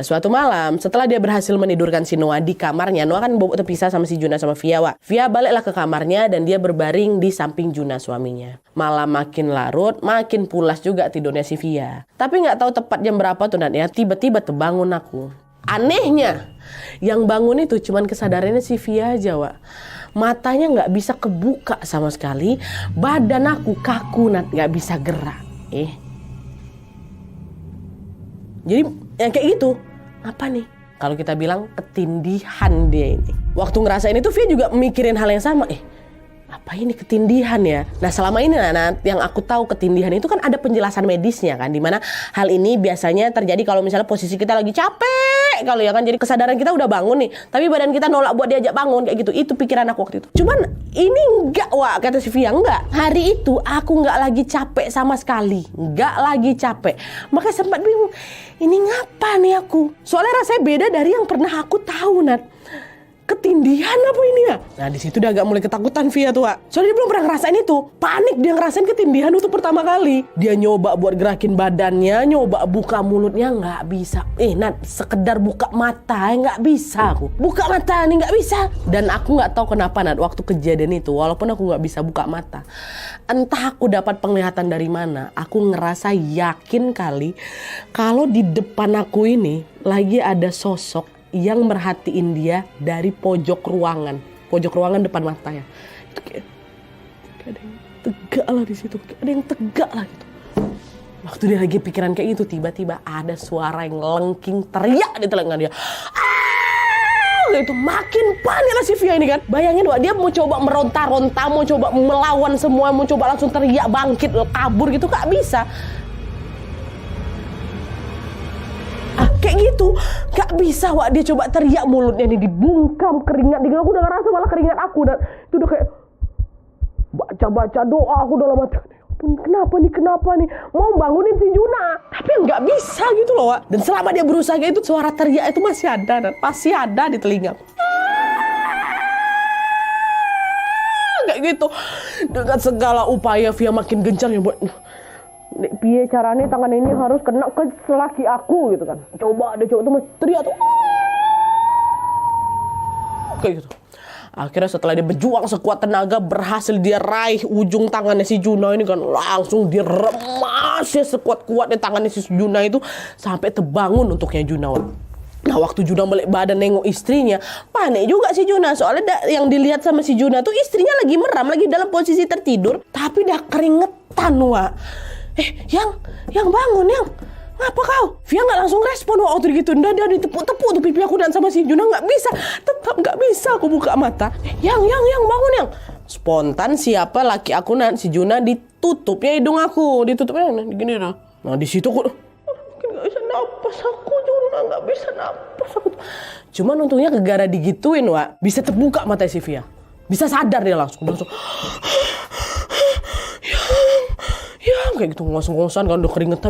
Suatu malam, setelah dia berhasil menidurkan si Noah di kamarnya, Noah kan bobo terpisah sama si Juna sama Via, Wak. Via baliklah ke kamarnya dan dia berbaring di samping Juna suaminya. Malam makin larut, makin pulas juga tidurnya si Via. Tapi nggak tahu tepat jam berapa tuh Nat ya, tiba-tiba terbangun aku. Anehnya, yang bangun itu cuman kesadarannya si Via aja, Wak. Matanya nggak bisa kebuka sama sekali, badan aku kaku Nat, nggak bisa gerak. Jadi yang kayak gitu. Apa nih? Kalau kita bilang ketindihan dia ini. Waktu ngerasain itu Via juga mikirin hal yang sama. Apa ini ketindihan ya? Nah selama ini yang aku tahu ketindihan itu kan ada penjelasan medisnya kan. Dimana hal ini biasanya terjadi kalau misalnya posisi kita lagi capek. Kalau ya kan jadi kesadaran kita udah bangun nih. Tapi badan kita nolak buat diajak bangun kayak gitu. Itu pikiran aku waktu itu. Cuman ini enggak Wak, kata si Via enggak. Hari itu aku enggak lagi capek sama sekali. Enggak lagi capek. Makanya sempat bingung. Ini ngapa nih aku? Soalnya rasanya beda dari yang pernah aku tahu Nat. Ketindihan apa ini ya? Nah di situ udah agak mulai ketakutan Via tuh Wak. Soalnya dia belum pernah ngerasain itu. Panik dia ngerasain ketindihan untuk pertama kali. Dia nyoba buat gerakin badannya, nyoba buka mulutnya nggak bisa. Nat sekedar buka mata nggak bisa aku. Buka mata nih nggak bisa. Dan aku nggak tahu kenapa Nat waktu kejadian itu, walaupun aku nggak bisa buka mata, entah aku dapat penglihatan dari mana, aku ngerasa yakin kali kalau di depan aku ini lagi ada sosok yang merhatiin dia dari pojok ruangan depan matanya. Itu kayak ada yang tegak lah di situ, kayak ada yang tegak lah gitu. Waktu dia lagi pikiran kayak gitu, tiba-tiba ada suara yang lengking teriak di telinga dia. Itu makin panik lah si Via ini kan. Bayangin Wak, dia mau coba meronta-ronta, mau coba melawan semua, mau coba langsung teriak bangkit, kabur gitu, gak bisa. Kayak gitu, gak bisa Wak, dia coba teriak, mulutnya nih dibungkam, keringat dingin, aku udah ngerasa malah keringat aku, dan itu udah kayak baca doa aku dalam hati. Kenapa nih, mau bangunin si Juna, tapi nggak bisa gitu loh Wak. Dan selama dia berusaha kayak itu, suara teriak itu masih ada, dan pasti ada di telinga. Kayak gitu, dengan segala upaya Via makin gencar ya buat piye caranya tangan ini harus kena ke laki aku gitu kan. Coba tuh teriak tuh. Kayak gitu. Akhirnya setelah dia berjuang sekuat tenaga, berhasil dia raih ujung tangannya si Juna ini kan. Langsung diremas ya sekuat-kuatnya tangannya si Juna itu sampai terbangun untuknya Juna. Nah waktu Juna balik badan nengok istrinya, panik juga si Juna. Soalnya yang dilihat sama si Juna tuh istrinya lagi meram, lagi dalam posisi tertidur, tapi dah keringetan Wak. Yang bangun, yang ngapa kau? Via nggak langsung respon waktu gitu. Dia ditepuk-tepuk tuh pipi aku dan sama si Juna nggak bisa, tetap nggak bisa aku buka mata. Yang bangun yang. Spontan siapa laki aku si Juna ditutupnya hidung aku, ditutupnya gini nah. Nah di situ aku nggak bisa napas aku, Juna nggak bisa napas aku. Cuman untungnya gegara digituin Wak, bisa terbuka mata si Via, bisa sadar dia langsung. Kayak gitu ngos-ngosan kan udah keringetan.